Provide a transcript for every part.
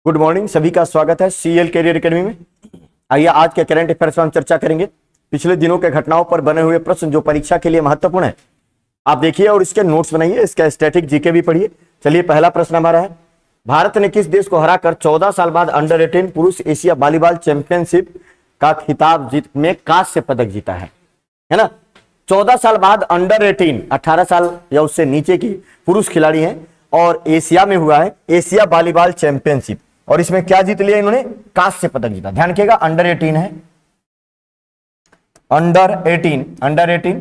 Good morning, सभी का स्वागत है सीएल कैरियर एकेडमी में। आइए आज के करंट अफेयर्स पर हम चर्चा करेंगे। पिछले दिनों के घटनाओं पर बने हुए प्रश्न जो परीक्षा के लिए महत्वपूर्ण है, आप देखिए और इसके नोट्स बनाइए, इसका स्टैटिक जीके भी पढ़िए। चलिए, पहला प्रश्न हमारा है, भारत ने किस देश को हराकर 14 साल बाद अंडर 18 पुरुष एशिया वॉलीबॉल चैंपियनशिप का खिताब जीत में कांस्य पदक जीता है ना। 14 साल बाद अंडर 18 18 साल या उससे नीचे की पुरुष खिलाड़ी हैं और एशिया में हुआ है एशिया वॉलीबॉल चैंपियनशिप, और इसमें क्या जीत लिया इन्होंने? कांस्य पदक जीता। ध्यान रखिएगा, अंडर 18 है, अंडर 18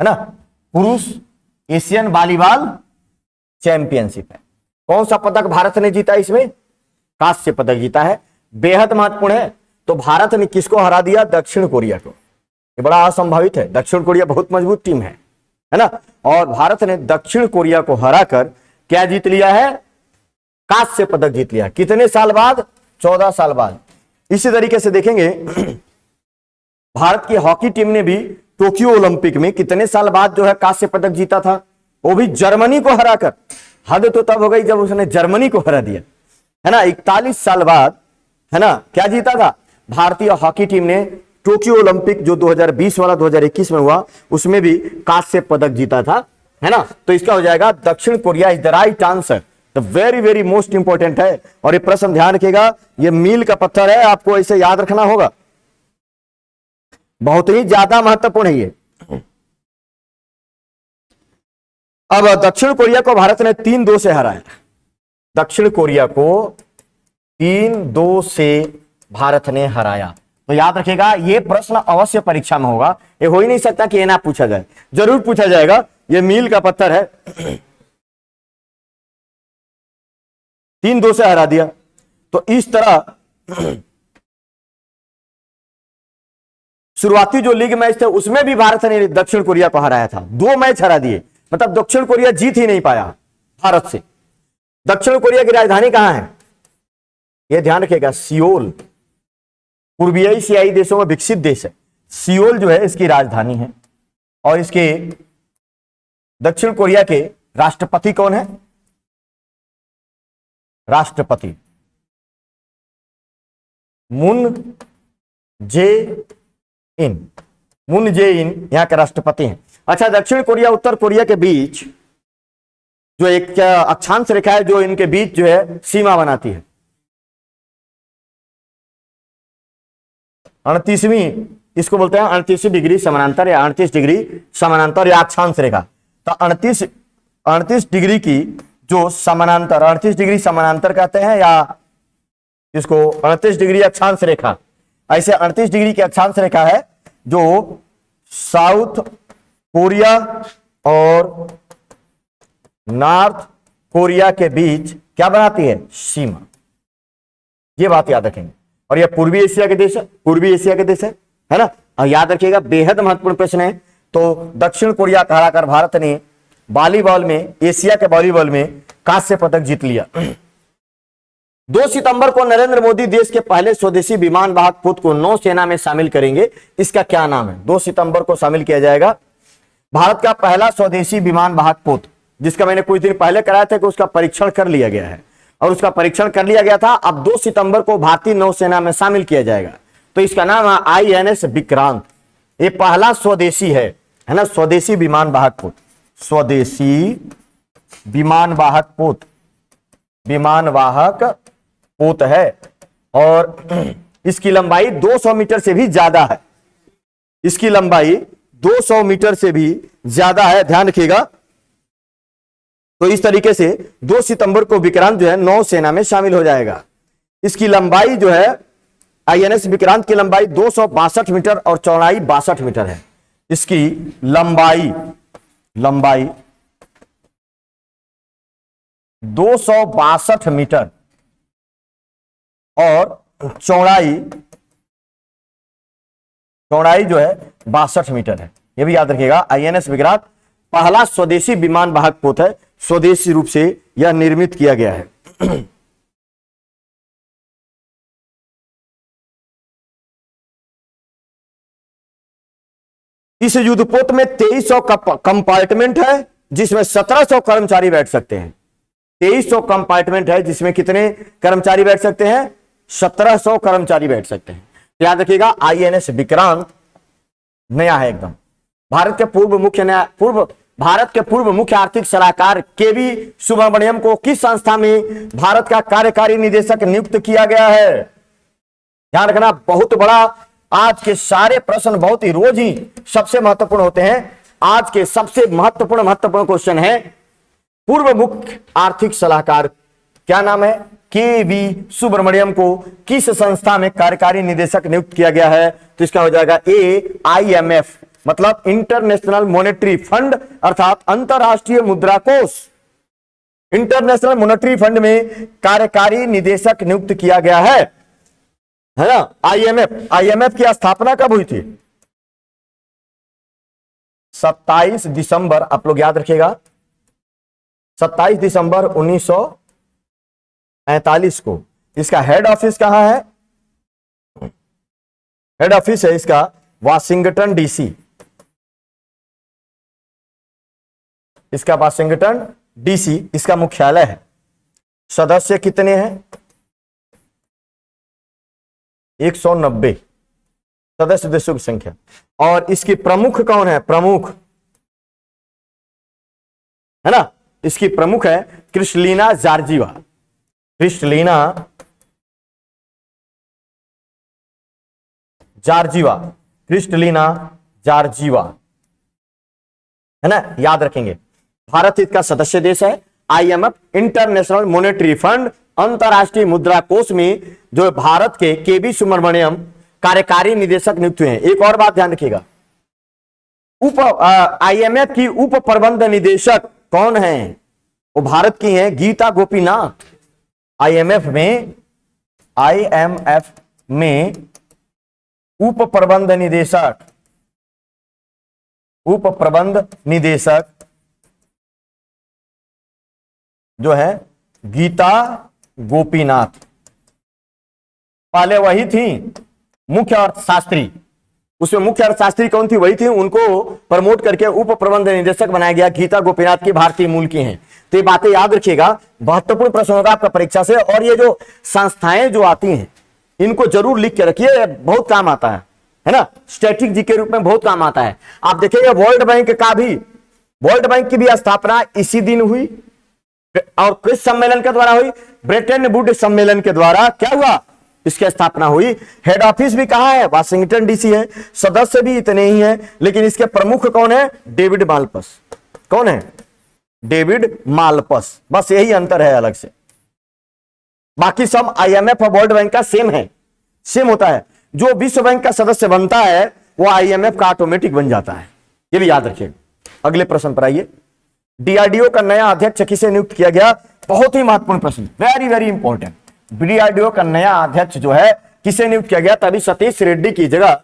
है ना, पुरुष एशियन वॉलीबॉल चैंपियनशिप है। कौन सा पदक भारत ने जीता? इसमें कांस्य पदक जीता है। बेहद महत्वपूर्ण है। तो भारत ने किसको हरा दिया? दक्षिण कोरिया को। ये बड़ा असंभावित है, दक्षिण कोरिया बहुत मजबूत टीम है ना। और भारत ने दक्षिण कोरिया को हराकर क्या जीत लिया है? कांस्य पदक जीत लिया। कितने साल बाद? 14 साल बाद। इसी तरीके से देखेंगे भारत की हॉकी टीम ने भी टोक्यो ओलंपिक में कितने साल बाद जो है कांस्य पदक जीता था, वो भी जर्मनी को हराकर। हद तो तब हो गई जब उसने जर्मनी को हरा दिया, है ना। 41 साल बाद, है ना, क्या जीता था? भारतीय हॉकी टीम ने टोक्यो ओलंपिक जो 2020 वाला 2021 में हुआ, उसमें भी कांस्य पदक जीता था, है ना। तो इसका हो जाएगा दक्षिण Korea is the right answer. तो वेरी वेरी मोस्ट इंपॉर्टेंट है। और ये प्रश्न ध्यान रखिएगा, ये मील का पत्थर है, आपको इसे याद रखना होगा, बहुत ही ज्यादा महत्वपूर्ण है ये। अब दक्षिण कोरिया को भारत ने 3-2 से हराया। दक्षिण कोरिया को 3-2 से भारत ने हराया। तो याद रखिएगा, ये प्रश्न अवश्य परीक्षा में होगा। ये हो ही नहीं सकता कि ये ना पूछा जाए, जरूर पूछा जाएगा। ये मील का पत्थर है, 3-2 से हरा दिया। तो इस तरह शुरुआती जो लीग मैच थे उसमें भी भारत ने दक्षिण कोरिया को हराया था। 2 मैच हरा दिए, मतलब दक्षिण कोरिया जीत ही नहीं पाया भारत से। दक्षिण कोरिया की राजधानी कहां है? यह ध्यान रखिएगा, सियोल। पूर्वी एशियाई देशों में विकसित देश है। सियोल जो है इसकी राजधानी है। और इसके दक्षिण कोरिया के राष्ट्रपति कौन है? राष्ट्रपति मून जे इन यहां के राष्ट्रपति हैं। अच्छा, दक्षिण कोरिया उत्तर कोरिया के बीच जो एक अक्षांश रेखा है, जो इनके बीच जो है सीमा बनाती है, 38वीं, इसको बोलते हैं 38 डिग्री समानांतर या 38 डिग्री समानांतर या अक्षांश रेखा। तो 38 डिग्री की जो समानांतर, 38 डिग्री समानांतर कहते हैं, या इसको 38 डिग्री अक्षांश रेखा। ऐसे 38 डिग्री की अक्षांश रेखा है जो साउथ कोरिया और नॉर्थ कोरिया के बीच क्या बनाती है? सीमा। ये बात याद रखेंगे। और यह पूर्वी एशिया के देश है, पूर्वी एशिया के देश है ना। और याद रखिएगा, बेहद महत्वपूर्ण प्रश्न है। तो दक्षिण कोरिया को हराकर भारत ने वॉलीबॉल में, एशिया के वॉलीबॉल में कांस्य पदक जीत लिया। 2 सितंबर को नरेंद्र मोदी देश के पहले स्वदेशी विमान वाहक पोत को नौसेना में शामिल करेंगे। इसका क्या नाम है? 2 सितंबर को शामिल किया जाएगा भारत का पहला स्वदेशी विमान वाहक पोत, जिसका मैंने कुछ दिन पहले कराया था कि उसका परीक्षण कर लिया गया है, और उसका परीक्षण कर लिया गया था। अब 2 सितंबर को भारतीय नौसेना में शामिल किया जाएगा। तो इसका नाम है INS विक्रांत। ये पहला स्वदेशी है ना, स्वदेशी विमान वाहक पोत, स्वदेशी विमान वाहक पोत, विमान वाहक पोत है। और इसकी लंबाई 200 मीटर से भी ज्यादा है। इसकी लंबाई 200 मीटर से भी ज्यादा है, ध्यान रखिएगा। तो इस तरीके से 2 सितंबर को विक्रांत जो है नौसेना में शामिल हो जाएगा। इसकी लंबाई जो है, INS विक्रांत की लंबाई 262 मीटर और चौड़ाई 62 मीटर है। इसकी लंबाई 262 मीटर और चौड़ाई जो है 62 मीटर है। यह भी याद रखिएगा, INS विक्रांत पहला स्वदेशी विमान वाहक पोत है। स्वदेशी रूप से यह निर्मित किया गया है। इस युद्धपोत में 2300 कंपार्टमेंट है, जिसमें 1700 कर्मचारी बैठ सकते हैं। 2300 कंपार्टमेंट है, जिसमें कितने कर्मचारी बैठ सकते हैं? 1700 कर्मचारी बैठ सकते हैं। तो याद रखिएगा INS विक्रांत नया है एकदम। भारत के पूर्व मुख्य आर्थिक सलाहकार KV सुब्रमण्यम को किस संस्था में भारत का कार्यकारी निदेशक नियुक्त किया गया है? ध्यान रखना, बहुत बड़ा। आज के सारे प्रश्न बहुत ही रोज ही सबसे महत्वपूर्ण होते हैं। आज के सबसे महत्वपूर्ण क्वेश्चन है, पूर्व मुख्य आर्थिक सलाहकार क्या नाम है? KV सुब्रमण्यम को किस संस्था में कार्यकारी निदेशक नियुक्त किया गया है? तो इसका हो जाएगा A IMF, मतलब इंटरनेशनल मॉनेटरी फंड, अर्थात अंतरराष्ट्रीय मुद्रा कोष। इंटरनेशनल मॉनेटरी फंड में कार्यकारी निदेशक नियुक्त किया गया है ना? IMF की स्थापना कब हुई थी? 27 दिसंबर, आप लोग याद रखिएगा, 27 दिसंबर 1945 को। इसका हेड ऑफिस कहां है? हेड ऑफिस है इसका वाशिंगटन DC। इसका वाशिंगटन DC इसका मुख्यालय है। सदस्य कितने हैं? 190 सदस्य देशों की संख्या। और इसकी प्रमुख कौन है? प्रमुख है ना, इसकी प्रमुख है क्रिस्टलिना जॉर्जिवा। क्रिस्टलिना जॉर्जिवा है ना, याद रखेंगे। भारत इसका सदस्य देश है। IMF इंटरनेशनल मॉनेटरी फंड, अंतरराष्ट्रीय मुद्रा कोष में जो भारत के KV सुब्रमण्यम कार्यकारी निदेशक नियुक्त हुए हैं। एक और बात ध्यान रखिएगा, IMF की उप प्रबंध निदेशक कौन है? वो भारत की हैं गीता गोपीनाथ। IMF में उप प्रबंध निदेशक जो है गीता गोपीनाथ। पहले वही थी मुख्य अर्थशास्त्री, उसमें मुख्य अर्थशास्त्री कौन थी? वही थी। उनको प्रमोट करके उप प्रबंध निदेशक बनाया गया। गीता गोपीनाथ की भारतीय मूल की हैं। तो ये बातें याद रखिएगा, महत्वपूर्ण प्रश्न होगा आपका परीक्षा से। और ये जो संस्थाएं जो आती हैं इनको जरूर लिख के रखिए, बहुत काम आता है ना, स्टैटिक जी के रूप में बहुत काम आता है। आप देखिएगा वर्ल्ड बैंक की भी स्थापना इसी दिन हुई और किस सम्मेलन के द्वारा हुई? ब्रेटन वुड्स सम्मेलन के द्वारा क्या हुआ? इसकी स्थापना हुई। हेड ऑफिस भी कहां है? वाशिंगटन DC है। सदस्य भी इतने ही हैं, लेकिन इसके प्रमुख कौन है? डेविड मालपस। कौन है? डेविड मालपस। बस यही अंतर है अलग से, बाकी सब IMF और वर्ल्ड बैंक का सेम होता है। जो विश्व बैंक का सदस्य बनता है वो IMF का ऑटोमेटिक बन जाता है, ये भी याद रखिए। अगले प्रश्न पर आइए। DRDO का नया अध्यक्ष किसे नियुक्त किया गया? बहुत ही महत्वपूर्ण प्रश्न, वेरी वेरी इंपॉर्टेंट। DRDO का नया अध्यक्ष जो है किसे नियुक्त किया गया? तभी सतीश रेड्डी की जगह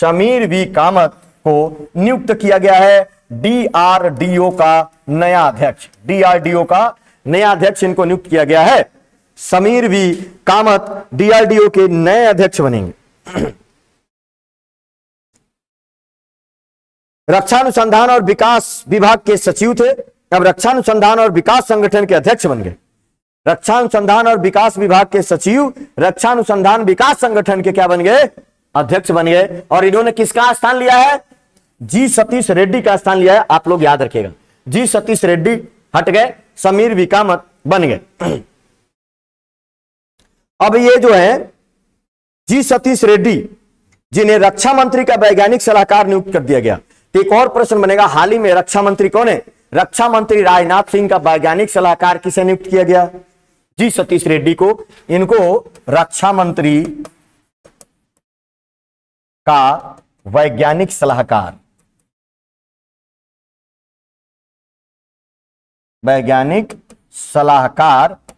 समीर V कामत को नियुक्त किया गया है। DRDO का नया अध्यक्ष इनको नियुक्त किया गया है। समीर V कामत DRDO के नए अध्यक्ष बनेंगे। रक्षा अनुसंधान और विकास विभाग के सचिव थे, अब रक्षा अनुसंधान और विकास संगठन के अध्यक्ष बन गए। रक्षा अनुसंधान और विकास विभाग के सचिव रक्षा अनुसंधान विकास संगठन के क्या बन गए? अध्यक्ष बन गए। और इन्होंने किसका स्थान लिया है? G सतीश रेड्डी का स्थान लिया है। आप लोग याद रखिएगा, G सतीश रेड्डी हट गए, समीर V कामत बन गए। अब ये जो है G सतीश रेड्डी, जिन्हें रक्षा मंत्री का वैज्ञानिक सलाहकार नियुक्त कर दिया गया। तो एक और प्रश्न बनेगा, हाल ही में रक्षा मंत्री कौन है? रक्षा मंत्री राजनाथ सिंह का वैज्ञानिक सलाहकार किसे नियुक्त किया गया? G सतीश रेड्डी को। इनको रक्षा मंत्री का वैज्ञानिक सलाहकार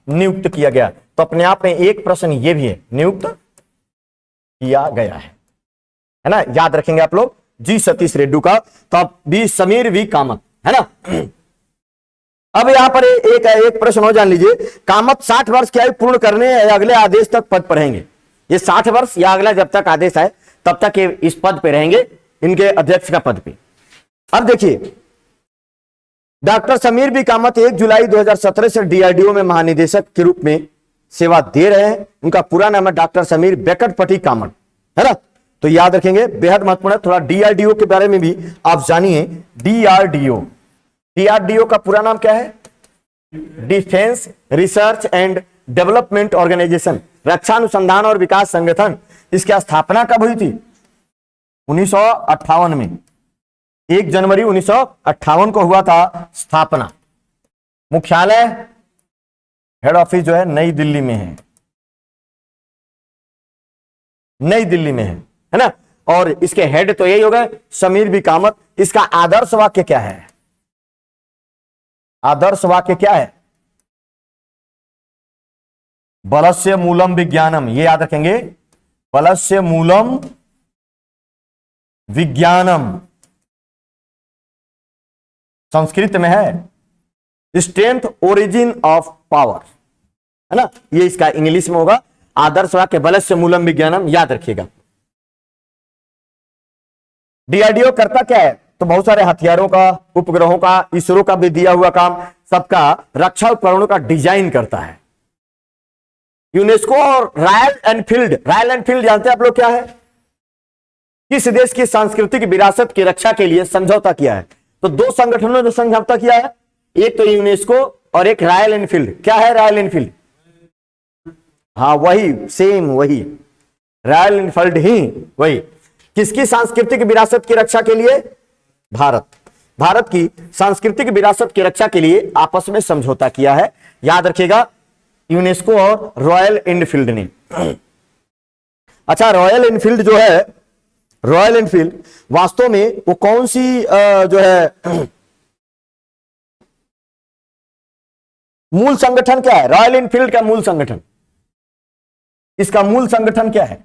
नियुक्त किया गया। तो अपने आप में एक प्रश्न ये भी है, नियुक्त किया गया है ना, याद रखेंगे आप लोग G सतीश रेड्डी का। तो अब भी समीर V कामत है ना। अब यहां पर एक प्रश्न और जान लीजिए, कामत 60 वर्ष की आयु पूर्ण करने या अगले आदेश तक पद पर रहेंगे? ये 60 वर्ष या अगला जब तक आदेश आए तब तक ये इस पद पे रहेंगे, इनके अध्यक्ष का पद पे। अब देखिए डॉक्टर समीर बी कामत 1 जुलाई 2017 से डीआरडीओ में महानिदेशक के रूप में सेवा दे रहे हैं। उनका पूरा नाम है डॉक्टर समीर बेकटपति कामत, है ना, तो याद रखेंगे, बेहद महत्वपूर्ण है। थोड़ा डीआरडीओ के बारे में भी आप जानिए। डीआरडीओ, डीआरडीओ का पूरा नाम क्या है? Defence research and development organisation, रक्षा अनुसंधान और विकास संगठन। इसकी स्थापना कब हुई थी? 1958 में, 1 जनवरी 1958 को हुआ था स्थापना। मुख्यालय, हेड ऑफिस जो है नई दिल्ली में है, नई दिल्ली में है ना। और इसके हेड तो यही होगा समीर बी कामत। इसका आदर्श वाक्य क्या है? आदर्श वाक्य क्या है? बलस्य मूलम विज्ञानम, ये याद रखेंगे, बलस्य मूलम विज्ञानम, संस्कृत में है स्ट्रेंथ ओरिजिन ऑफ पावर, है ना, ये इसका इंग्लिश में होगा आदर्श वाक्य बलस्य मूलम विज्ञानम, याद रखिएगा। डीआरडीओ करता क्या है? तो बहुत सारे हथियारों का, उपग्रहों का, इसरो का भी दिया हुआ काम, सबका रक्षा उपकरणों का डिजाइन करता है। यूनेस्को और रॉयल एनफील्ड, रॉयल एनफील्ड जानते हैं आप लोग क्या है? किस देश की सांस्कृतिक विरासत की रक्षा के लिए समझौता किया है? तो 2 संगठनों ने समझौता किया है, एक तो यूनेस्को और एक रॉयल एनफील्ड। क्या है रॉयल एनफील्ड? हाँ वही, सेम वही, रॉयल एनफील्ड ही वही। किसकी सांस्कृतिक विरासत की रक्षा के लिए? भारत की सांस्कृतिक विरासत की रक्षा के लिए आपस में समझौता किया है, याद रखिएगा, यूनेस्को और रॉयल एनफील्ड ने। अच्छा, रॉयल एनफील्ड जो है, रॉयल एनफील्ड वास्तव में वो कौन सी जो है मूल संगठन क्या है? रॉयल एनफील्ड का मूल संगठन, इसका मूल संगठन क्या है?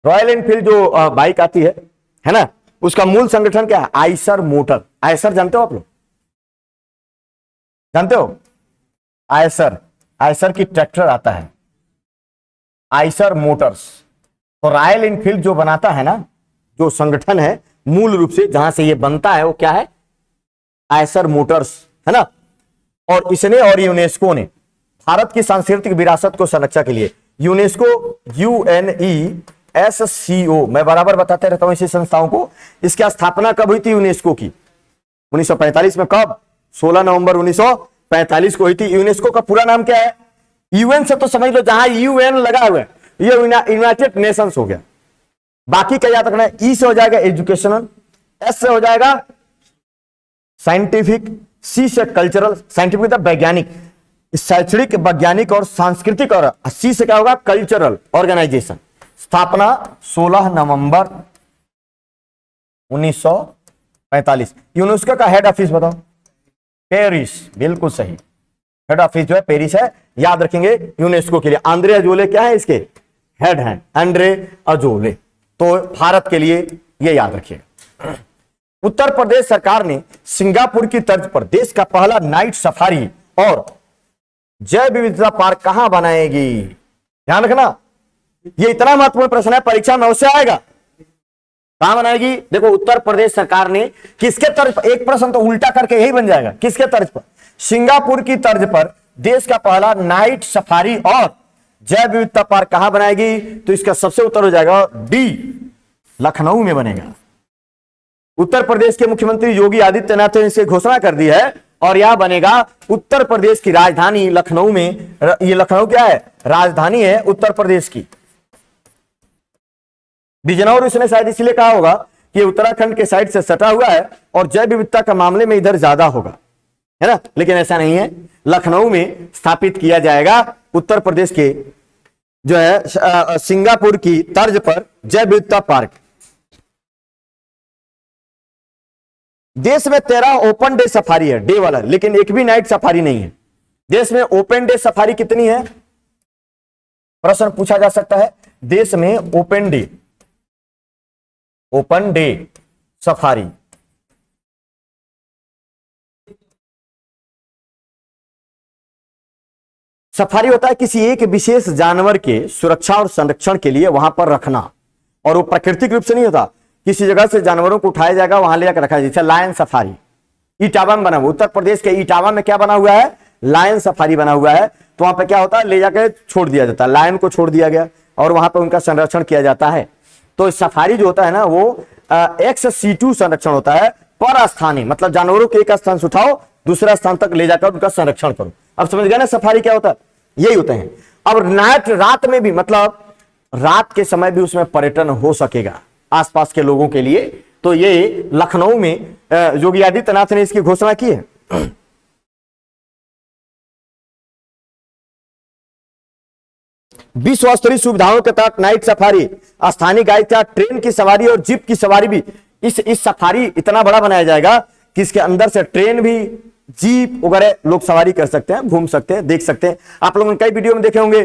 रॉयल एनफील्ड जो बाइक आती है ना, उसका मूल संगठन क्या है? Eicher motor. आइसर जानते हो आप लोग? जानते हो? आइसर की ट्रैक्टर आता है, आइसर मोटर्स। तो रॉयल एनफील्ड जो बनाता है ना, जो संगठन है मूल रूप से जहां से ये बनता है, वो क्या है? आइसर मोटर्स, है ना। और इसने और यूनेस्को ने भारत की सांस्कृतिक विरासत को संरक्षा के लिए, यूनेस्को UNESCO, मैं बराबर बताते रहता हूं इसी संस्थाओं को। इसकी स्थापना कब हुई थी यूनेस्को की? 1945 में। कब? 16 नवंबर 1945 को हुई थी। यूनेस्को का पूरा नाम क्या है? यूएन से तो समझ लो, जहां यूएन लगा हुआ है ये यूनाइटेड नेशंस हो गया। बाकी क्या याद रखना है? ई से हो जाएगा एजुकेशनल, एस से हो जाएगा साइंटिफिक, सी से कल्चरल, साइंटिफिक वैज्ञानिक, शैक्षणिक, वैज्ञानिक और सांस्कृतिक, और सी से क्या होगा? Cultural organisation. स्थापना 16 नवंबर 1945। यूनेस्को का हेड ऑफिस बताओ? पेरिस, बिल्कुल सही, हेड ऑफिस जो है पेरिस है, याद रखेंगे यूनेस्को के लिए। आंद्रे अजोले क्या है इसके? हेड हैं, आंद्रे अजोले। तो भारत के लिए ये याद रखिएगा। उत्तर प्रदेश सरकार ने सिंगापुर की तर्ज पर देश का पहला नाइट सफारी और जैव विविधता पार्क कहां बनाएगी? ध्यान रखना, ये इतना महत्वपूर्ण प्रश्न है, परीक्षा में अवश्य आएगा। कहां बनाएगी? देखो, उत्तर प्रदेश सरकार ने किसके तर्ज पर, एक प्रश्न तो उल्टा करके यही बन जाएगा, किसके तर्ज पर? सिंगापुर की तर्ज पर देश का पहला नाइट सफारी और जैव विविधता पार्क कहां बनाएगी? तो इसका सबसे उत्तर हो जाएगा डी, लखनऊ में बनेगा। उत्तर प्रदेश के मुख्यमंत्री योगी आदित्यनाथ ने इसे घोषणा कर दी है और यह बनेगा उत्तर प्रदेश की राजधानी लखनऊ में। ये लखनऊ क्या है? राजधानी है उत्तर प्रदेश की। बिजनौर उसने शायद इसलिए कहा होगा कि उत्तराखंड के साइड से सटा हुआ है और जैव विविधता का मामले में इधर ज्यादा होगा, है ना, लेकिन ऐसा नहीं है। लखनऊ में स्थापित किया जाएगा उत्तर प्रदेश के जो है सिंगापुर की तर्ज पर जैव विविधता पार्क। देश में 13 ओपन डे सफारी है, डे वाला, लेकिन एक भी नाइट सफारी नहीं है। देश में ओपन डे सफारी कितनी है? प्रश्न पूछा जा सकता है। देश में ओपन डे सफारी सफारी होता है किसी एक विशेष जानवर के सुरक्षा और संरक्षण के लिए वहां पर रखना। और वो प्राकृतिक रूप से नहीं होता, किसी जगह से जानवरों को उठाया जाएगा, वहां ले जाकर रखा जाए, जैसे लायन सफारी इटावा में बना हुआ, उत्तर प्रदेश के इटावा में क्या बना हुआ है, लायन सफारी बना हुआ है। तो वहां पे क्या होता है, ले जाकर छोड़ दिया जाता है, लायन को छोड़ दिया गया और वहां पे उनका संरक्षण किया जाता है। तो सफारी जो होता है ना वो एक्स सीटू संरक्षण होता है, पर स्थानीय, मतलब जानवरों के एक स्थान से उठाओ दूसरा स्थान तक ले जाकर उनका संरक्षण करो। अब समझ गए ना सफारी क्या होता है, यही होते हैं। अब नाइट, रात में भी, मतलब रात के समय भी उसमें पर्यटन हो सकेगा आसपास के लोगों के लिए। तो ये लखनऊ में योगी आदित्यनाथ ने इसकी घोषणा की है। विश्व स्तरीय सुविधाओं के तहत नाइट सफारी, स्थानीय गाइड के साथ ट्रेन की सवारी और जीप की सवारी भी, इस सफारी इतना बड़ा बनाया जाएगा कि इसके अंदर से ट्रेन भी, जीप वगैरह लोग सवारी कर सकते हैं, घूम सकते हैं, देख सकते हैं। आप लोगों ने कई वीडियो में देखे होंगे,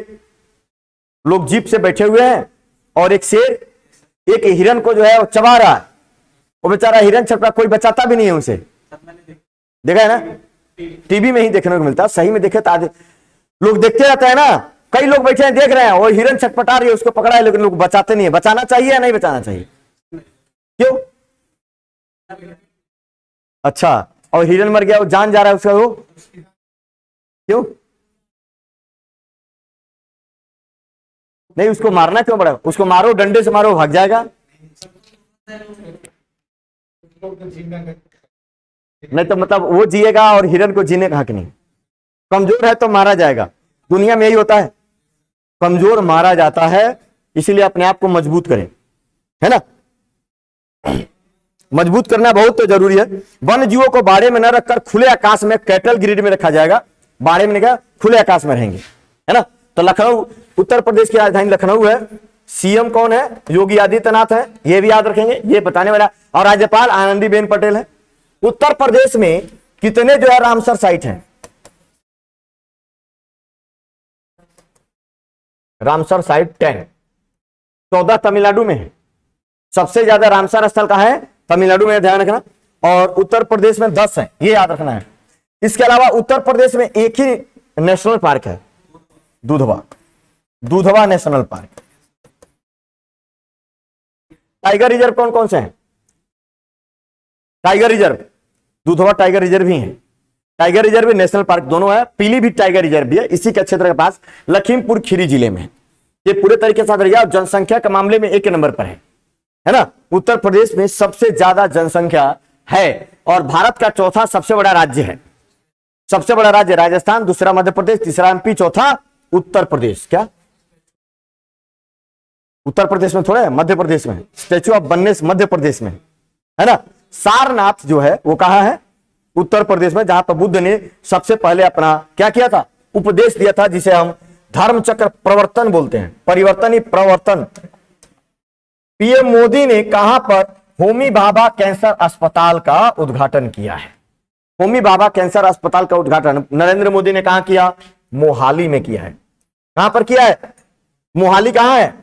लोग जीप से बैठे हुए हैं और एक शेर एक हिरन को जो है वो चबा रहा है, वो बेचारा हिरन छपड़ा, कोई बचाता भी नहीं है उसे। देखा है ना, टीवी में ही देखने को मिलता, सही में देखे तो आधे लोग देखते रहते हैं ना, कई लोग बैठे हैं देख रहे हैं, वो हिरन छटपटा रही है, उसको पकड़ा है, लेकिन लोग बचाते नहीं है। बचाना चाहिए या नहीं बचाना चाहिए, क्यों? अच्छा, और हिरन मर गया, वो जान जा रहा है उसका, वो क्यों नहीं? उसको मारना क्यों पड़ा? उसको मारो, डंडे से मारो, भाग जाएगा। नहीं तो मतलब वो जिएगा और हिरन को जीने का हक नहीं। कमजोर है तो मारा जाएगा, दुनिया में यही होता है, कमजोर मारा जाता है। इसीलिए अपने आप को मजबूत करें, है ना, मजबूत करना बहुत तो जरूरी है। वन्य जीवों को बाड़े में न रखकर खुले आकाश में, कैटल ग्रिड में रखा जाएगा। बाड़े में क्या, खुले आकाश में रहेंगे, है ना। तो लखनऊ, उत्तर प्रदेश की राजधानी लखनऊ है। सीएम कौन है? योगी आदित्यनाथ है, ये भी याद रखेंगे, ये बताने वाला। और राज्यपाल आनंदीबेन पटेल है। उत्तर प्रदेश में कितने जो है रामसर साइट हैं? रामसर साइट 10, 14 तमिलनाडु में है। सबसे ज्यादा रामसर स्थल कहां है? तमिलनाडु में, ध्यान रखना। और उत्तर प्रदेश में 10 है, ये याद रखना है। इसके अलावा उत्तर प्रदेश में एक ही नेशनल पार्क है, Dudhwa, Dudhwa national park. Tiger reserve कौन कौन से हैं? Tiger reserve, Dudhwa tiger reserve भी है, टाइगर रिजर्व भी, नेशनल पार्क दोनों है। पीलीभीत टाइगर रिजर्व भी है, इसी के क्षेत्र के पास लखीमपुर खीरी जिले में। ये पूरे तरीके से रहिए, जनसंख्या के मामले में एक नंबर पर है ना। उत्तर प्रदेश में सबसे ज्यादा जनसंख्या है और भारत का चौथा सबसे बड़ा राज्य है। सबसे बड़ा राज्य राजस्थान, दूसरा मध्य प्रदेश, तीसरा एमपी, चौथा उत्तर प्रदेश। क्या उत्तर प्रदेश में थोड़ा है? मध्य प्रदेश में। स्टैच्यू ऑफ बननेस मध्य प्रदेश में है ना। सारनाथ जो है वो कहां है? उत्तर प्रदेश में, जहां पर बुद्ध ने सबसे पहले अपना क्या किया था? उपदेश दिया था, जिसे हम धर्म चक्र प्रवर्तन बोलते हैं, परिवर्तन ही प्रवर्तन। पीएम मोदी ने कहां पर होमी भाभा कैंसर अस्पताल का उद्घाटन किया है? होमी भाभा कैंसर अस्पताल का उद्घाटन नरेंद्र मोदी ने कहां किया? मोहाली में किया है। कहां पर किया है? मोहाली कहां है?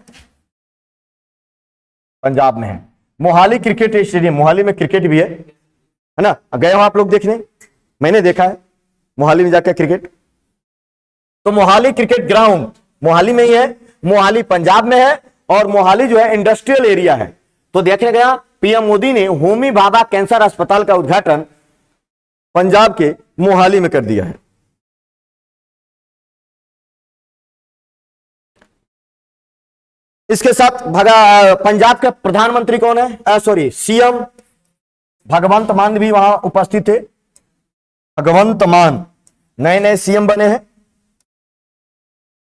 पंजाब में है। मोहाली क्रिकेट स्टेडियम, मोहाली में क्रिकेट भी है ना। गए हो आप लोग देखने? मैंने देखा है मोहाली में जाकर क्रिकेट। तो मोहाली क्रिकेट ग्राउंड मोहाली में ही है। मोहाली पंजाब में है और मोहाली जो है इंडस्ट्रियल एरिया है। तो देखने गया, पीएम मोदी ने होमी भाभा कैंसर अस्पताल का उद्घाटन पंजाब के मोहाली में कर दिया है। इसके साथ पंजाब के प्रधानमंत्री कौन है? सॉरी, सीएम भगवंत मान भी वहां उपस्थित थे। भगवंत मान नए नए सीएम बने हैं।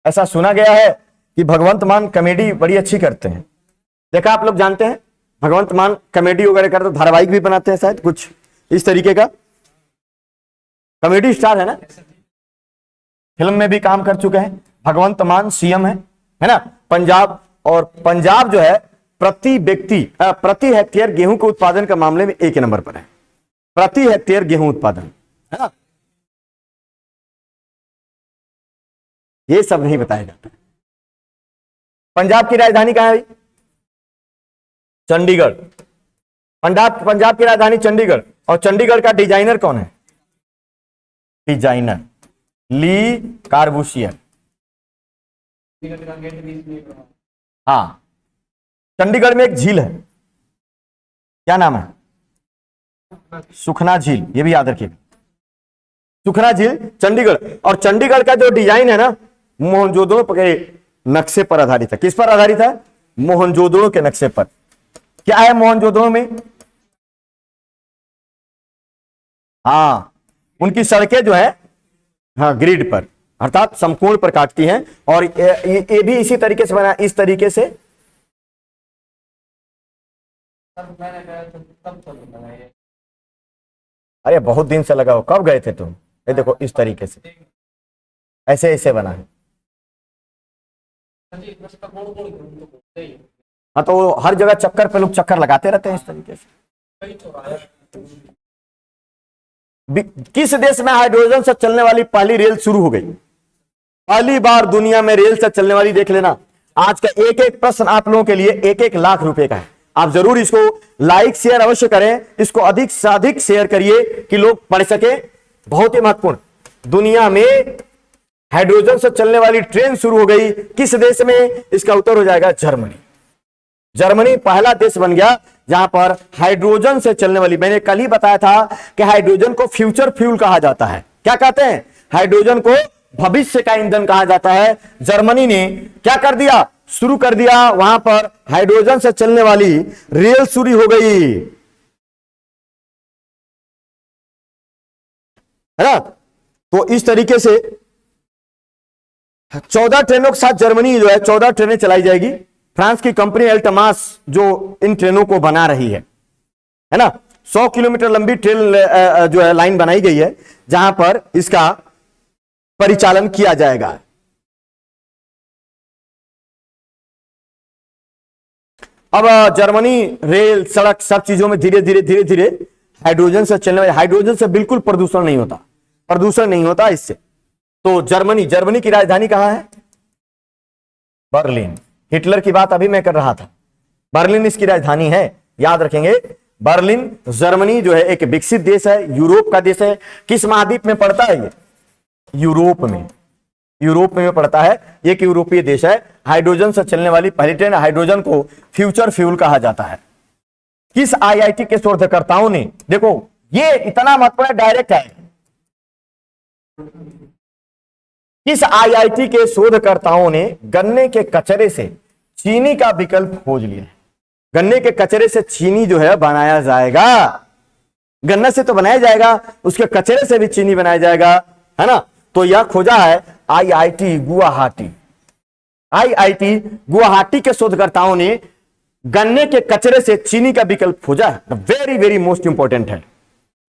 ऐसा सुना गया है कि भगवंत मान कॉमेडी बड़ी अच्छी करते हैं। देखा, आप लोग जानते हैं भगवंत मान कॉमेडी वगैरह करते, धारावाहिक भी बनाते हैं, शायद कुछ इस तरीके का कॉमेडी स्टार है ना। फिल्म में भी काम कर चुके हैं। भगवंत मान सीएम है ना पंजाब। और पंजाब जो है प्रति व्यक्ति प्रति हेक्टेयर गेहूं के उत्पादन के मामले में एक नंबर पर है। प्रति हेक्टेयर गेहूं उत्पादन, है ना। ये सब नहीं बताया जाता। पंजाब की राजधानी कहां है? चंडीगढ़। पंजाब की राजधानी चंडीगढ़। और चंडीगढ़ का डिजाइनर कौन है? डिजाइनर ली कार्बूसियर। हाँ, चंडीगढ़ में एक झील है, क्या नाम है? सुखना झील, ये भी याद रखिएगा। सुखना झील चंडीगढ़, और चंडीगढ़ का जो डिजाइन है ना, मोहनजोदड़ो के नक्शे पर आधारित है। किस पर आधारित है? मोहनजोदड़ो के नक्शे पर। क्या है मोहनजोदड़ो में? हाँ, उनकी सड़कें जो है, हाँ, ग्रिड पर अर्थात समकोण पर काटती हैं, और ये भी इसी तरीके से बना, इस तरीके से। अरे बहुत दिन से लगा हो, कब गए थे तुम? ये देखो इस तरीके से, ऐसे ऐसे बना है। हाँ, तो हर जगह चक्कर पे लोग चक्कर लगाते रहते हैं इस तरीके से। किस देश में हाइड्रोजन से चलने वाली पहली रेल शुरू हो गई? पहली बार दुनिया में रेल से चलने वाली, देख लेना। आज का एक एक प्रश्न आप लोगों के लिए 1-1 लाख रुपए का है। आप जरूर इसको लाइक शेयर अवश्य करें, इसको अधिक से अधिक शेयर करिए कि लोग पढ़ सके। बहुत ही महत्वपूर्ण, दुनिया में हाइड्रोजन से चलने वाली ट्रेन शुरू हो गई, किस देश में? इसका उत्तर हो जाएगा जर्मनी। जर्मनी पहला देश बन गया जहां पर हाइड्रोजन से चलने वाली, मैंने कल ही बताया था कि हाइड्रोजन को फ्यूचर फ्यूल कहा जाता है। क्या कहते हैं? हाइड्रोजन को भविष्य का ईंधन कहा जाता है। जर्मनी ने क्या कर दिया? शुरू कर दिया, वहां पर हाइड्रोजन से चलने वाली रेल शुरू हो गई, है ना। तो इस तरीके से 14 ट्रेनों के साथ जर्मनी जो है 14 ट्रेनें चलाई जाएगी। फ्रांस की कंपनी एल्टमास जो इन ट्रेनों को बना रही है ना। 100 किलोमीटर लंबी ट्रेन जो है लाइन बनाई गई है, जहां पर इसका परिचालन किया जाएगा। अब जर्मनी रेल, सड़क, सब चीजों में धीरे धीरे हाइड्रोजन से चलने वाले, हाइड्रोजन से बिल्कुल प्रदूषण नहीं होता इससे। तो जर्मनी की राजधानी कहां है? बर्लिन। हिटलर की बात अभी मैं कर रहा था, बर्लिन इसकी राजधानी है, याद रखेंगे। बर्लिन, जर्मनी जो है एक विकसित देश है, यूरोप का देश है। किस महाद्वीप में पड़ता है ये? यूरोप में पड़ता है, एक यूरोपीय देश है। हाइड्रोजन से चलने वाली पहली ट्रेन, हाइड्रोजन को फ्यूचर फ्यूल कहा जाता है। किस आईआईटी के शोधकर्ताओं ने, देखो ये इतना महत्वपूर्ण डायरेक्ट है, किस आईआईटी के शोधकर्ताओं ने गन्ने के कचरे से चीनी का विकल्प खोज लिया है? गन्ने के कचरे से चीनी जो है बनाया जाएगा, गन्ना से तो बनाया जाएगा, उसके कचरे से भी चीनी बनाया जाएगा, है ना। तो यह खोजा है आईआईटी गुवाहाटी के शोधकर्ताओं ने गन्ने के कचरे से चीनी का विकल्प खोजा है। वेरी वेरी मोस्ट इंपॉर्टेंट है,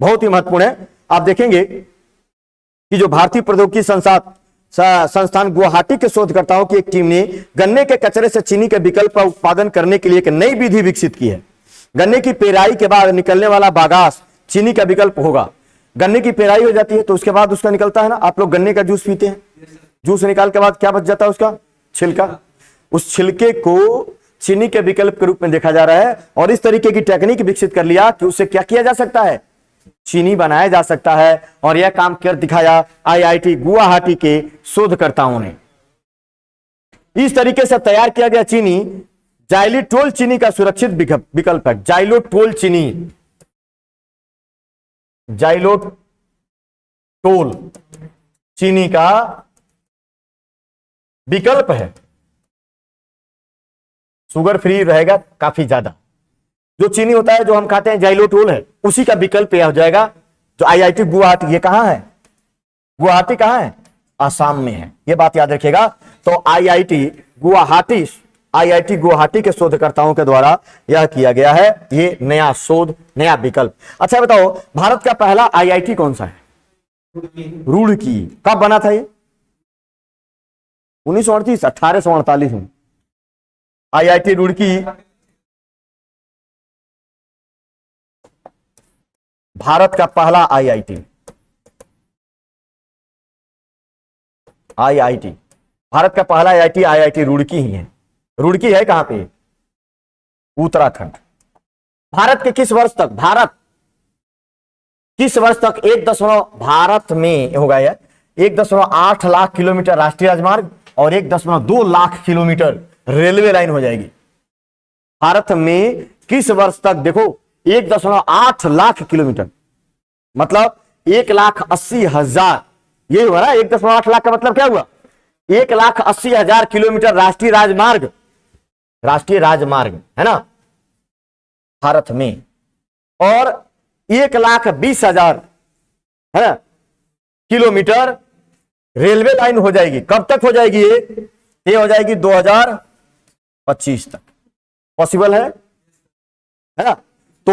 बहुत ही महत्वपूर्ण है। आप देखेंगे कि जो भारतीय प्रौद्योगिकी संस्थान गुवाहाटी के शोधकर्ताओं की एक टीम ने गन्ने के कचरे से चीनी के विकल्प का उत्पादन करने के लिए एक नई विधि विकसित की है। गन्ने की पेराई के बाद निकलने वाला बागास चीनी का विकल्प होगा। गन्ने की पेराई हो जाती है तो उसके बाद उसका निकलता है ना, आप लोग गन्ने का जूस पीते हैं, जूस निकाल के बाद क्या बच जाता है? उसका छिलका। उस छिलके को चीनी के विकल्प के रूप में देखा जा रहा है, और इस तरीके की टेक्निक विकसित कर लिया कि उससे क्या किया जा सकता है? चीनी बनाया जा सकता है। और यह काम कर दिखाया आईआईटी गुवाहाटी के शोधकर्ताओं ने। इस तरीके से तैयार किया गया चीनी जाइलिटोल चीनी का सुरक्षित विकल्प है। जाइलिटोल चीनी का विकल्प है, शुगर फ्री रहेगा काफी ज्यादा। जो चीनी होता है जो हम खाते हैं जाइलोटोल है, उसी का विकल्प यह हो जाएगा। जो आईआईटी गुवाहाटी, ये कहां है? गुवाहाटी कहां है? आसाम में है, ये बात याद रखिएगा। तो आईआईटी गुवाहाटी के शोधकर्ताओं के द्वारा यह किया गया है, ये नया शोध, नया विकल्प। अच्छा बताओ, भारत का पहला आईआईटी कौन सा है? रुड़की। कब बना था ये? 1938, 1848 में आईआईटी रुड़की भारत का पहला आईआईटी भारत का पहला आईआईटी रुड़की ही है। रुड़की है कहां पे? उत्तराखंड। भारत के किस वर्ष तक भारत में हो गया 1.8 लाख किलोमीटर राष्ट्रीय राजमार्ग और 1.2 लाख किलोमीटर रेलवे लाइन हो जाएगी। भारत में किस वर्ष तक, देखो 1.8 लाख किलोमीटर, मतलब 1,80,000, ये हुआ ना। 1.8 लाख का मतलब क्या हुआ? 1,80,000 किलोमीटर राष्ट्रीय राजमार्ग है ना भारत में, और 1,20,000 है ना किलोमीटर रेलवे लाइन हो जाएगी। कब तक हो जाएगी? ये हो जाएगी 2025 तक। पॉसिबल है ना? तो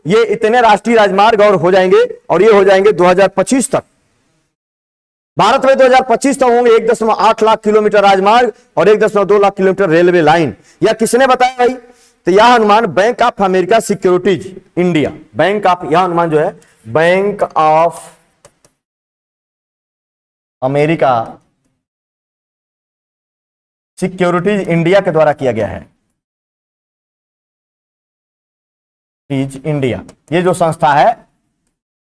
ये इतने राष्ट्रीय राजमार्ग और हो जाएंगे, और ये हो जाएंगे 2025 तक। भारत में 2025 तक होंगे 1.8 लाख किलोमीटर राजमार्ग और 1.2 लाख किलोमीटर रेलवे लाइन। यह किसने बताया भाई? तो यह अनुमान bank of America securities India, यह अनुमान जो है bank of America securities India के द्वारा किया गया है। इंडिया, ये जो संस्था है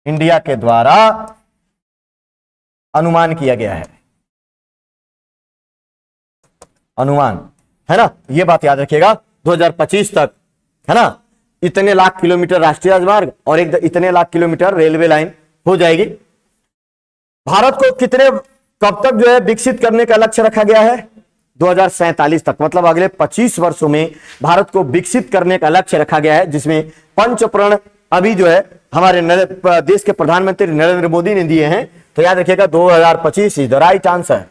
इंडिया के द्वारा अनुमान किया गया है, अनुमान है ना। ये बात याद रखिएगा, 2025 तक है ना इतने लाख किलोमीटर राष्ट्रीय राजमार्ग और इतने लाख किलोमीटर रेलवे लाइन हो जाएगी। भारत को कब तक जो है विकसित करने का लक्ष्य रखा गया है? 2047 तक, मतलब अगले 25 वर्षों में भारत को विकसित करने का लक्ष्य रखा गया है, जिसमें 5 प्रण अभी जो है हमारे देश के प्रधानमंत्री नरेंद्र मोदी ने दिए हैं। तो याद रखिएगा 2025 इज द राइट आंसर।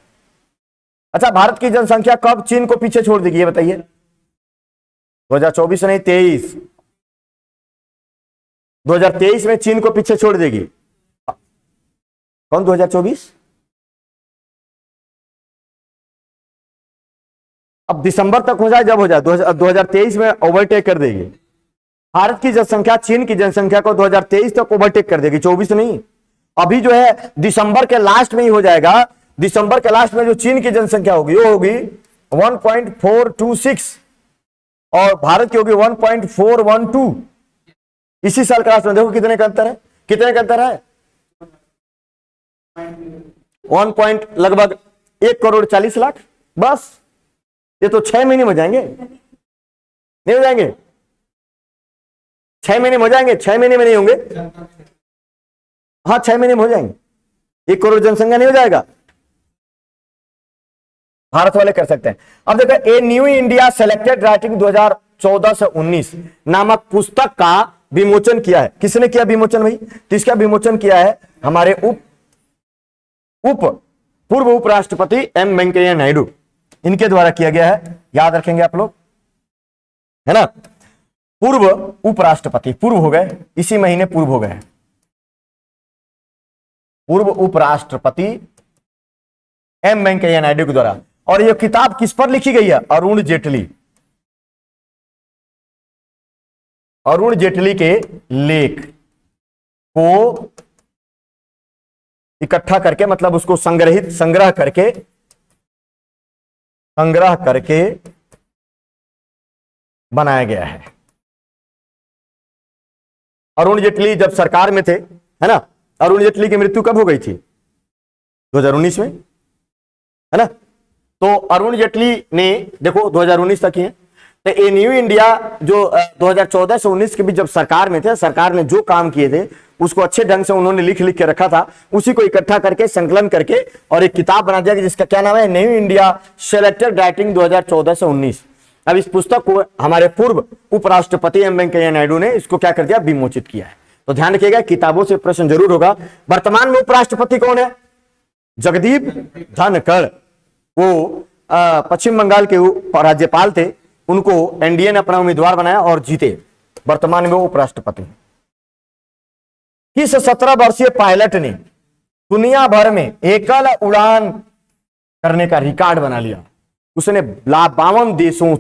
अच्छा, भारत की जनसंख्या कब चीन को पीछे छोड़ देगी, ये बताइए। 2024 नहीं, 23, 2023 में चीन को पीछे छोड़ देगी। कौन? 2024? अब दिसंबर तक हो जाए, जब हो जाए 2023 में ओवरटेक कर देगी। भारत की जनसंख्या चीन की जनसंख्या को 2023 तक ओवरटेक कर देगी, 24 नहीं। अभी जो है दिसंबर के लास्ट में ही हो जाएगा। दिसंबर के लास्ट में जो चीन की जनसंख्या होगी वो होगी 1.426 और भारत की होगी 1.412। इसी साल के लास्ट में देखो कितने का अंतर है, कितने का अंतर है? लगभग 1,40,00,000। बस ये तो 6 महीने में हो जाएंगे, नहीं हो जाएंगे? 6 महीने में हो जाएंगे, 6 महीने में नहीं होंगे। हाँ, 6 महीने में हो जाएंगे। 1 करोड़ जनसंख्या नहीं हो जाएगा? भारत वाले कर सकते हैं। अब देखो, a new India selected writing 2014 से 19 नामक पुस्तक का विमोचन किया है। किसने किया विमोचन भाई? तो इसका विमोचन किया है हमारे पूर्व उपराष्ट्रपति एम वेंकैया नायडू, इनके द्वारा किया गया है। याद रखेंगे आप लोग, है ना। पूर्व उपराष्ट्रपति, पूर्व हो गए, इसी महीने पूर्व हो गए। पूर्व उपराष्ट्रपति एम वेंकैया नायडू के द्वारा। और यह किताब किस पर लिखी गई है? अरुण जेटली, अरुण जेटली के लेख को इकट्ठा करके, मतलब उसको संग्रह करके बनाया गया है। अरुण जेटली जब सरकार में थे, है ना, अरुण जेटली की मृत्यु कब हो गई थी? 2019 में, है ना। तो अरुण जेटली ने देखो 2019 तक ही है। तो ए न्यू इंडिया जो 2014 से 19 के बीच जब सरकार में थे, सरकार ने जो काम किए थे उसको अच्छे ढंग से उन्होंने लिख के रखा था, उसी को इकट्ठा करके संकलन करके और एक किताब बना दिया जिसका क्या नाम है? न्यू इंडिया सेलेक्टेड राइटिंग 2014 से 19। अब इस पुस्तक को हमारे पूर्व उपराष्ट्रपति एम वेंकैया नायडू ने इसको क्या कर दिया? विमोचित किया है। तो ध्यान रखिएगा, किताबों से प्रश्न जरूर होगा। वर्तमान में उपराष्ट्रपति कौन है? जगदीप धनखड़। वो पश्चिम बंगाल के राज्यपाल थे, उनको एनडीए ने अपना उम्मीदवार बनाया और जीते। वर्तमान में वो उपराष्ट्रपति। किस 17 वर्षीय पायलट ने दुनिया भर में एकल उड़ान करने का रिकॉर्ड बना लिया? उसने 52 देशों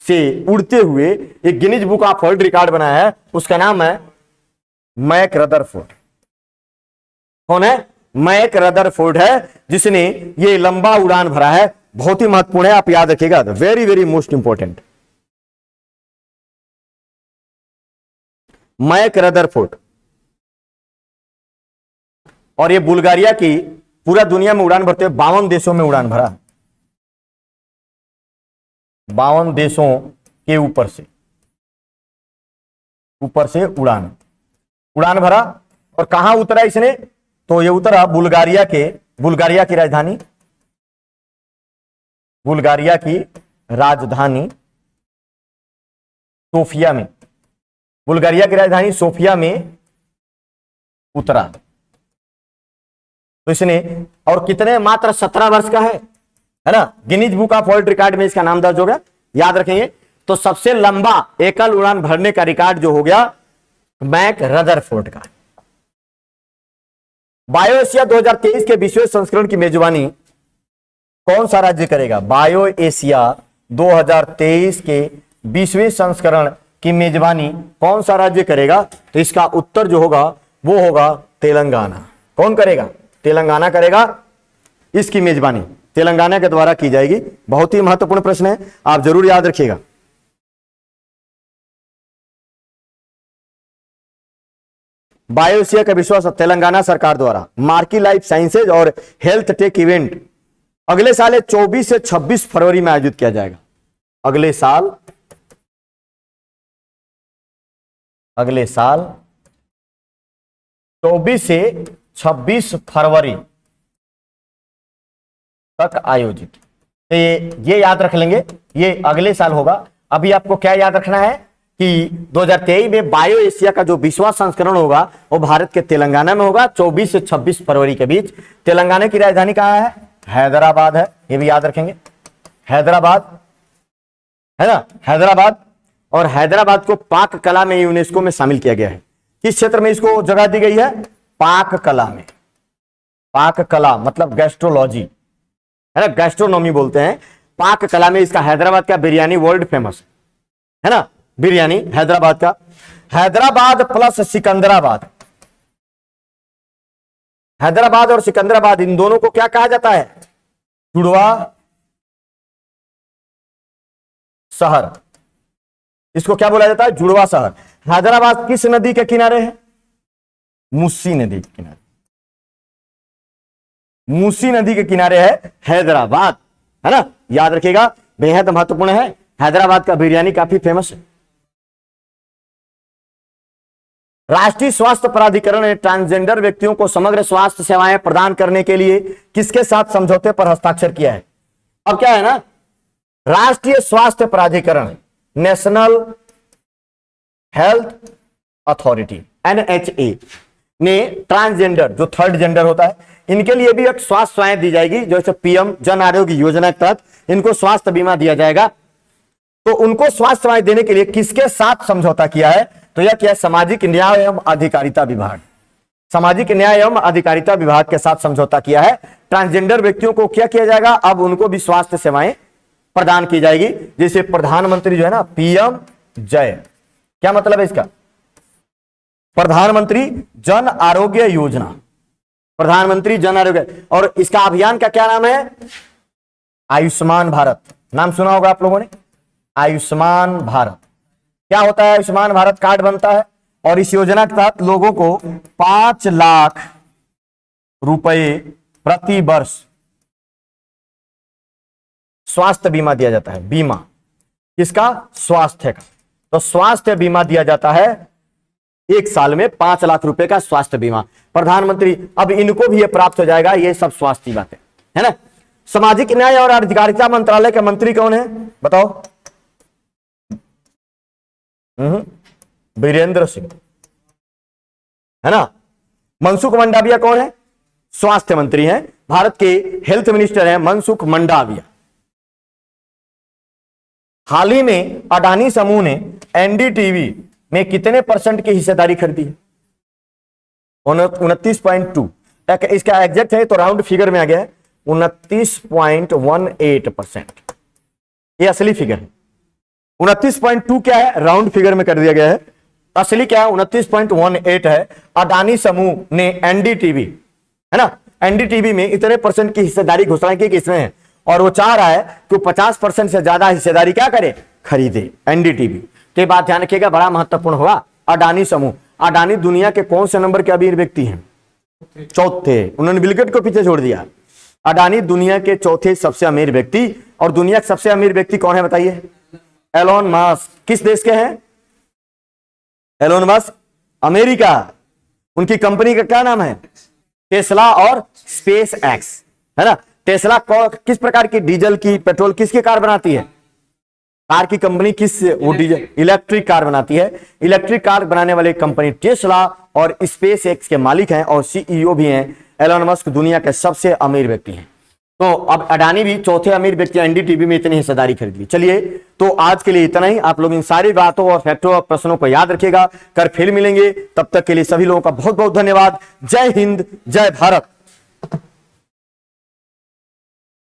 से उड़ते हुए एक Guinness book of world record बनाया है। उसका नाम है मैक रदरफोर्ड। कौन है? मैक रदरफोर्ड है जिसने ये लंबा उड़ान भरा है। बहुत ही महत्वपूर्ण है, आप याद रखिएगा, very very most important. Mac Rutherford. और ये बुल्गारिया की पूरा दुनिया में उड़ान भरते हुए 52 देशों में उड़ान भरा, 52 देशों के ऊपर से। ऊपर से उड़ान, उड़ान भरा और कहां उतरा इसने, तो ये उतरा बुल्गारिया की राजधानी, बुल्गारिया की राजधानी सोफिया में, बुल्गारिया की राजधानी सोफिया में उतरा। तो इसने, और कितने, मात्र 17 वर्ष का है ना। Guinness book of world record में इसका नाम दर्ज हो गया, याद रखेंगे। तो सबसे लंबा एकल उड़ान भरने का रिकॉर्ड जो हो गया मैक रदरफोर्ड का। बायो एशिया 2023 के विश्व संस्करण की मेजबानी कौन सा राज्य करेगा? बायो एशिया 2023 के 20वें संस्करण की मेजबानी कौन सा राज्य करेगा? तो इसका उत्तर जो होगा वो होगा तेलंगाना। कौन करेगा? तेलंगाना करेगा। इसकी मेजबानी तेलंगाना के द्वारा की जाएगी। बहुत ही महत्वपूर्ण प्रश्न है, आप जरूर याद रखिएगा। बायो एशिया का विश्वास तेलंगाना सरकार द्वारा मार्की लाइफ साइंसेज और हेल्थ टेक इवेंट अगले साल 24 से 26 फरवरी में आयोजित किया जाएगा। अगले साल 24 से 26 फरवरी तक आयोजित। तो ये याद रख लेंगे, ये अगले साल होगा। अभी आपको क्या याद रखना है कि 2023 में बायो एशिया का जो विश्व संस्करण होगा वो भारत के तेलंगाना में होगा 24 से 26 फरवरी के बीच। तेलंगाना की राजधानी कहां है? हैदराबाद है, ये भी याद रखेंगे। हैदराबाद है ना, हैदराबाद। और हैदराबाद को पाक कला में यूनेस्को में शामिल किया गया है। किस क्षेत्र में इसको जगह दी गई है? पाक कला में। पाक कला मतलब गैस्ट्रोलॉजी है ना, गैस्ट्रोनॉमी बोलते हैं। पाक कला में इसका हैदराबाद का बिरयानी वर्ल्ड फेमस है ना, बिरयानी हैदराबाद का। हैदराबाद प्लस सिकंदराबाद, हैदराबाद और सिकंदराबाद इन दोनों को क्या कहा जाता है? जुड़वा शहर। इसको क्या बोला जाता है? जुड़वा शहर। हैदराबाद किस नदी के किनारे है? मूसी नदी के किनारे, मूसी नदी के किनारे है हैदराबाद, है ना, याद रखिएगा, बेहद महत्वपूर्ण है। हैदराबाद का बिरयानी काफी फेमस है। राष्ट्रीय स्वास्थ्य प्राधिकरण ने ट्रांसजेंडर व्यक्तियों को समग्र स्वास्थ्य सेवाएं प्रदान करने के लिए किसके साथ समझौते पर हस्ताक्षर किया है? अब क्या है ना, राष्ट्रीय स्वास्थ्य प्राधिकरण, नेशनल हेल्थ अथॉरिटी NHA ने ट्रांसजेंडर जो थर्ड जेंडर होता है इनके लिए भी एक स्वास्थ्य सेवाएं दी जाएगी। जैसे PM जन आरोग्य योजना के तहत इनको स्वास्थ्य बीमा दिया जाएगा। तो उनको स्वास्थ्य सेवाएं देने के लिए किसके साथ समझौता किया है? तो यह क्या है? सामाजिक न्याय एवं अधिकारिता विभाग, सामाजिक न्याय एवं अधिकारिता विभाग के साथ समझौता किया है। ट्रांसजेंडर व्यक्तियों को क्या किया जाएगा? अब उनको भी स्वास्थ्य सेवाएं प्रदान की जाएगी। जैसे प्रधानमंत्री जो है ना, PM जय, क्या मतलब है इसका? प्रधानमंत्री जन आरोग्य योजना, प्रधानमंत्री जन आरोग्य। और इसका अभियान का क्या नाम है? आयुष्मान भारत। नाम सुना होगा आप लोगों ने, आयुष्मान भारत। क्या होता है? आयुष्मान भारत कार्ड बनता है और इस योजना के तहत लोगों को 5 लाख रुपए प्रति वर्ष स्वास्थ्य बीमा दिया जाता है। बीमा किसका? स्वास्थ्य का। तो स्वास्थ्य बीमा दिया जाता है, एक साल में 5 लाख रुपए का स्वास्थ्य बीमा। प्रधानमंत्री, अब इनको भी ये प्राप्त हो जाएगा। ये सब स्वास्थ्य की बातें है ना। सामाजिक न्याय और अधिकारिता मंत्रालय के मंत्री कौन है बताओ? वीरेंद्र सिंह, है ना। मनसुख मंडाविया कौन है? स्वास्थ्य मंत्री हैं। भारत के हेल्थ मिनिस्टर हैं मनसुख मंडाविया। हाल ही में अडानी समूह ने NDTV में कितने % की हिस्सेदारी खरीदी है? 29.2। इसका एग्जैक्ट है तो राउंड फिगर में आ गया है 29.18%। ये असली फिगर है। 29.2 क्या है? राउंड फिगर में कर दिया गया है। असली क्या है? 29.18 है। अडानी समूह ने NDTV, है ना, NDTV में इतने % की हिस्सेदारी घोषणा की किसने है? और वो चाह रहा है कि 50% से ज्यादा हिस्सेदारी क्या करे? खरीदे NDTV। तो ये बात ध्यान रखिएगा, बड़ा महत्वपूर्ण होगा। अडानी समूह, अडानी दुनिया के कौन से नंबर के अमीर व्यक्ति हैं? चौथे। उन्होंने बिल गेट्स को पीछे छोड़ दिया। अडानी दुनिया के चौथे सबसे अमीर व्यक्ति। और दुनिया के सबसे अमीर व्यक्ति कौन है बताइए? Elon Musk. किस देश के हैं? एलोन मस्क अमेरिका, उनकी कंपनी का क्या नाम है? टेस्ला और स्पेस एक्स, है ना। टेस्ला किस प्रकार की डीजल की पेट्रोल किसकी कार बनाती है? कार की कंपनी किस, वो डीजल इलेक्ट्रिक कार बनाती है। इलेक्ट्रिक कार बनाने वाली कंपनी टेस्ला और स्पेस एक्स के मालिक हैं और सीईओ भी हैं। एलोन मस्क दुनिया के सबसे अमीर व्यक्ति हैं। तो अब अडानी भी चौथे अमीर व्यक्ति एनडीटीवी में इतनी हिस्सेदारी खरीद ली। चलिए, तो आज के लिए इतना ही। आप लोग इन सारी बातों और फैक्टों और प्रश्नों को याद रखिएगा। कर फिर मिलेंगे, तब तक के लिए सभी लोगों का बहुत बहुत धन्यवाद। जय हिंद, जय भारत।